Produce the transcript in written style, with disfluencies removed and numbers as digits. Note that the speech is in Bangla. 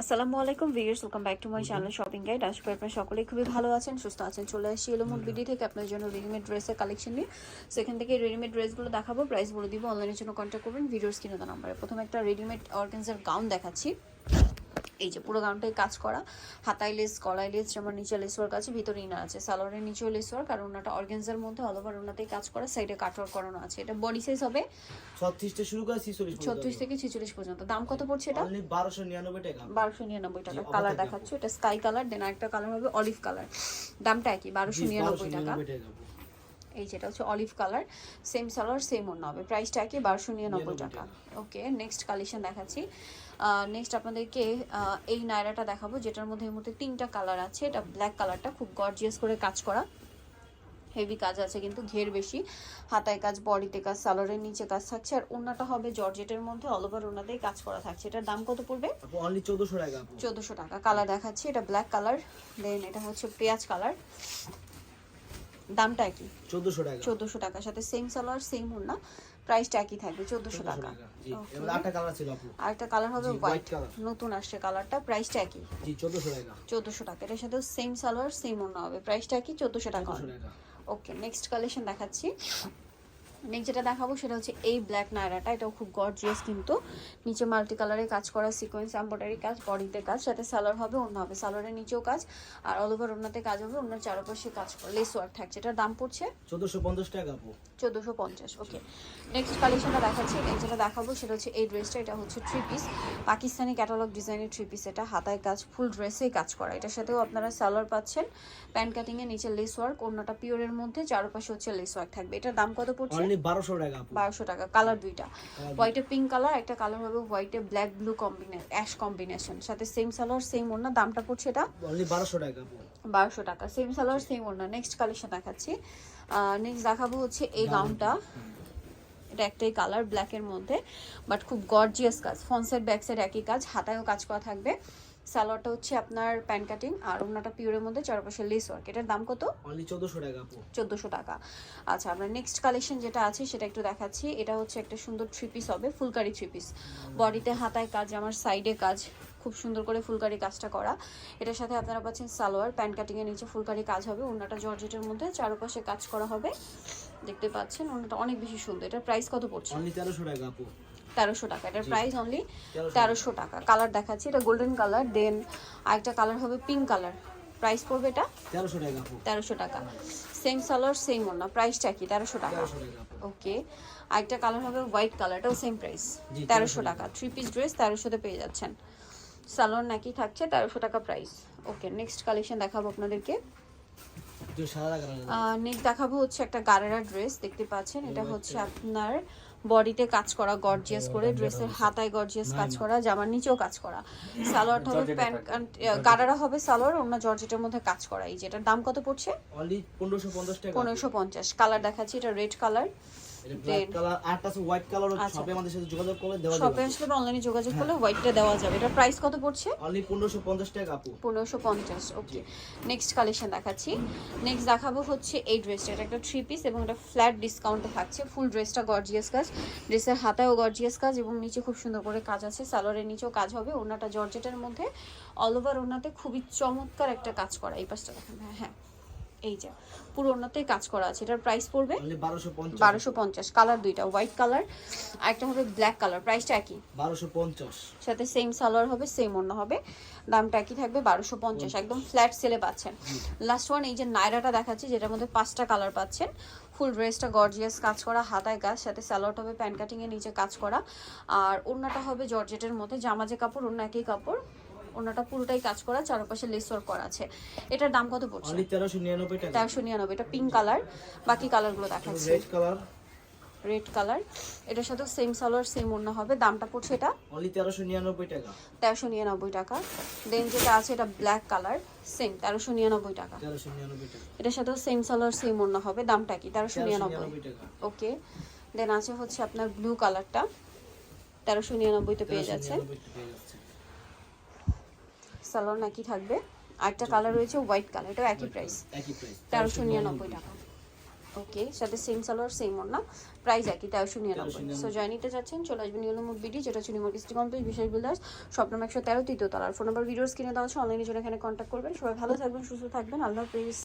আসসালামু আলাইকুম viewers, welcome back to my channel shopping guide. আশা করি আপনারা সকলেই খুবই ভালো আছেন, সুস্থ আছেন। চলে আসছি এলোমুড বিডি থেকে আপনার জন্য রেডিমেড ড্রেসের কালেকশন নিয়ে। সেখান থেকে রেডিমেড ড্রেসগুলো দেখাবো, প্রাইস বলে দিব। অনলাইনের জন্য কন্ট্যাক্ট করবেন ভিডিওর স্ক্রিনে দেওয়া নাম্বারে। প্রথমে একটা রেডিমেড অর্গানজার গাউন দেখাচ্ছি। এই যে পুরো গাউনটাই কাজ করা, হাতায় লেস, গলায় লেস, আমার নিচে লেস ওয়ার্ক আছে, ভিতরে ইনার আছে, সালোয়ারের নিচেও লেস ওয়ার্ক, আর ওনাটা অর্গানজার মধ্যে অল ওভার ওনাতেই কাজ করা, সাইডে কাটওয়ার্ক করানো আছে। এটা বডি সাইজ হবে 36 থেকে শুরু করে 36 থেকে 46 পর্যন্ত। দাম কত পড়ছে এটা? অনলি 1299 টাকা। 1299 টাকা। কালার দেখাচ্ছি, এটা স্কাই কালার, দেন আরেকটা কালার হবে অলিভ কালার। দামটা একই, 1299 টাকা। এই যেটা হচ্ছে olive colour, same salwar same ওড়না হবে, প্রাইসটা একই, 1299 টাকা। ওকে, নেক্সট কালেকশন দেখাচ্ছি। নেক্সট আপনাদেরকে এই নায়রাটা দেখাবো, যেটার মধ্যে এই মুহূর্তে 3টা কালার আছে। এটা ব্ল্যাক কালারটা, খুব গর্জিয়াস করে কাজ করা, হেভি কাজ আছে কিন্তু ঘের বেশি, হাতায় কাজ, বডিতে কাজ, সালোয়ারের নিচে কাজ থাকছে, আর ওড়নাটা হবে জর্জেটের মধ্যে, অল ওভার ওড়নাতেই কাজ করা থাকছে। এটার দাম কত পড়বে? অনলি 1400 টাকা। 1400 টাকা। কালার দেখাচ্ছি, এটা ব্ল্যাক কালার, দেন এটা হচ্ছে পেঁয়াজ কালার। দামটা কি? 1400 টাকা। 1400 টাকার সাথে সেম সালোয়ার সেম ওড়না, প্রাইসটা একই থাকবে 1400 টাকা। জি, এর আরেকটা কালার ছিল আপু। আরেকটা কালার হবে হোয়াইট কালার, নতুন আসছে কালারটা, প্রাইসটা একই। জি 1400 টাকা। 1400 টাকা। এর সাথে সেম সালোয়ার সেম ওড়না হবে, প্রাইসটা কি? 1400 টাকা। 1400 টাকা। ওকে, নেক্সট কালেকশন দেখাচ্ছি। নেক্সট যেটা দেখাবো সেটা হচ্ছে এই ব্ল্যাক নায়রাটা। এটাও খুব গর্জিয়াস কিন্তু, নিচে মাল্টি কালারে কাজ করা, সিকোয়েন্স এমব্রয়ডারি কাজ, বডিতে কাজ, সাথে সালোয়ার হবে, ওড়না হবে, সালোয়ারের নিচেও কাজ, আর অল ওভার ওড়নাতে কাজ হবে, ওড়নার চারপাশে কাজ করা, লেস ওয়ার্ক থাকছে। এটার দাম পড়ছে 1450 টাকা আপু। 1450। ওকে, নেক্সট কালেকশনটা দেখাচ্ছি। নেক্সট যেটা দেখাবো সেটা হচ্ছে এই ড্রেসটা। এটা হচ্ছে 3 পিস, পাকিস্তানি ক্যাটালগ ডিজাইনের 3 পিস। এটা হাতায় কাজ, ফুল ড্রেসেই কাজ করা। এটার সাথেও আপনারা সালোয়ার পাচ্ছেন, প্যান্ট কাটিংয়ে, নিচে লেস ওয়ার্ক, ওড়নাটা পিওরের মধ্যে, চারপাশে হচ্ছে লেস ওয়ার্ক থাকবে। এটার দাম কত পড়ছে? অনলি 1200 টাকা আপু। 1200 টাকা। কালার দুইটা, হোয়াইটে পিঙ্ক কালার, একটা কালার হবে হোয়াইটে black blue combination, ash combination, সাথে সেম সালোয়ার সেম ওড়না। দামটা পড়ছে এটা অনলি 1200 টাকা আপু। 1200 টাকা, সেম সালোয়ার সেম ওড়না। নেক্সট কালেকশন দেখাচ্ছি। নেক্সট দেখাবো হচ্ছে এই গাউনটা। এটা একটাই কালার ব্ল্যাকের মধ্যে, বাট খুব গর্জিয়াস কাজ, ফ্রন্ট সাইড ব্যাক সাইড একই কাজ, হাতায়ও কাজ করা থাকবে। সালোয়ারটা হচ্ছে আপনার প্যান্ট কাটিং, আর ওড়নাটা পিওরের মধ্যে, চারপাশে লেস ওয়ার্ক। এটার দাম কত? অনলি 1400 টাকা আপু। 1400 টাকা। আচ্ছা, আমরা নেক্সট কালেকশন যেটা আছে সেটা একটু দেখাচ্ছি। এটা হচ্ছে একটা সুন্দর 3 পিস হবে, ফুলকারি 3 পিস, বডিতে হাতায় কাজ, আমার সাইডে কাজ, খুব সুন্দর করে ফুলকারি কাজটা করা। এটার সাথে আপনারা পাচ্ছেন সালোয়ার, প্যান্ট কাটিংয়ের নিচে ফুলকারি কাজ হবে, ওড়নাটা জর্জেটের মধ্যে, চারপাশে কাজ করা হবে, দেখতে পাচ্ছেন। ওড়নাটা অনেক বেশি সুন্দর। এটার প্রাইস কত পড়ছে? অনলি 1300 টাকা আপু। 1300 টাকা। এটার প্রাইস অনলি 1300 টাকা। কালার দেখাচ্ছি, এটা গোল্ডেন কালার, দেন আরেকটা কালার হবে পিঙ্ক কালার। প্রাইস পড়বে এটা 1300 টাকা আপু। 1300 টাকা। সেম সালোয়ার সেম ওড়না, প্রাইসটা কি? 1300 টাকা। 1300 টাকা আপু। ওকে, আরেকটা কালার হবে হোয়াইট কালার, এটাও সেম প্রাইস, 1300 টাকা। 3 পিস ড্রেস 1300-তে পেয়ে যাচ্ছেন, সালোয়ার নাকি থাকছে, 1300 টাকা প্রাইস। ওকে, নেক্সট কালেকশন দেখাবো আপনাদেরকে। যে সাদা কালার। নেক্সট দেখাবো হচ্ছে একটা গারেরা ড্রেস, দেখতে পাচ্ছেন। এটা হচ্ছে আপনার বডিতে কাজ করা গর্জিয়াস করে, ড্রেসের হাতায় গর্জিয়াস কাজ করা, জামার নিচেও কাজ করা, সালোয়ারটা হবে প্যান্ট, গারারা হবে সালোয়ার, অন্য জর্জেটের মধ্যে কাজ করা। এই যেটার দাম কত পড়ছে? অনলি 1550 টাকা। 1550। কালার দেখাচ্ছি, এটা রেড কালার, এটা ব্ল্যাক কালার, আরটা আছে হোয়াইট কালার। সবে আমাদের সাথে যোগাযোগ করলে দেওয়া যাবে। শপে আসলে বা অনলাইনে যোগাযোগ করলে হোয়াইটটা দেওয়া যাবে। এটা প্রাইস কত পড়ছে? অনলি 1550 টাকা আপু। 1550। ওকে, নেক্সট কালেকশন দেখাচ্ছি। নেক্সট দেখাবো হচ্ছে এই ড্রেসটা। এটা একটা 3 পিস এবং এটা ফ্ল্যাট ডিসকাউন্টে থাকছে। ফুল ড্রেসটা গর্জিয়াস কাজ, ড্রেসের হাতায়ও গর্জিয়াস কাজ, এবং নিচে খুব সুন্দর করে কাজ আছে, সালোয়ারের নিচেও কাজ হবে, ওড়নাটা জর্জেটের মধ্যে, অল ওভার ওড়নাতে খুবই চমৎকার একটা কাজ করা। এই পাশটা দেখেন, হ্যাঁ এই যে পুরো ওড়নাতেই কাজ করা আছে। এটার প্রাইস পড়বে 1250। কালার দুইটা, হোয়াইট কালার আর একটা হবে ব্ল্যাক কালার, প্রাইসটা একই 1250। সাথে সেম সালোয়ার হবে, সেম ওড়না হবে, দামটা একই থাকবে 1250। একদম ফ্ল্যাট সেলে পাচ্ছেন। লাস্ট ওয়ান এই যে নায়রাটা দেখাচ্ছি, যেটার মধ্যে 5টা কালার পাচ্ছেন। ফুল ড্রেসটা গর্জিয়াস কাজ করা, হাতায় কাজ, সাথে সালোয়ারটা হবে প্যান্ট কাটিংয়ের নিচে কাজ করা, আর ওড়নাটা হবে জর্জেটের মধ্যে, জামা যে কাপড় ওড়না একই কাপড়, ওড়নাটা পুরোটাই কাজ করা, চারপাশে লেস ওয়ার্ক করা আছে। এটার দাম কত পড়ছে? অনলি 1399 টাকা। 1399। এটা পিঙ্ক কালার, বাকি কালারগুলো দেখাচ্ছি। রেড কালার, রেড কালার, এটার সাথে সেম সালোয়ার সেম ওড়না হবে, দামটা পড়ছে এটা অনলি 1399 টাকা। 1399 টাকা। দেন যেটা আছে এটা ব্ল্যাক কালার, সেম 1399 টাকা। 1399 টাকা। এটার সাথেও সেম সালোয়ার সেম ওড়না হবে, দামটা কি? 1399 টাকা। ওকে, দেন আছে হচ্ছে আপনার ব্লু কালারটা, 1399-তে পেয়ে যাচ্ছে, সালোয়ার নাকি থাকবে। আরেকটা কালার রয়েছে হোয়াইট কালার, এটাও একই প্রাইস, 1399 টাকা। ওকে, সাথে সেম সালোয়ার সেম ওড়না, প্রাইস একই 1399। সো জয় নিতে যাচ্ছেন চলে আসবেন ইউনো মুড বিডি, যেটা হচ্ছে নিউ মার্কেট সিটি কমপ্লেক্স বিশাল বিল্ডার্স, শপ নম্বর 113 তৃতীয় তলার। ফোন নাম্বার ভিডিওস কিনে দেওয়া আছে, অনলাইনে জন্য এখানে কন্ট্যাক্ট করবেন। সবাই ভালো থাকবেন, সুস্থ থাকবেন, আল্লাহ হাফেজ।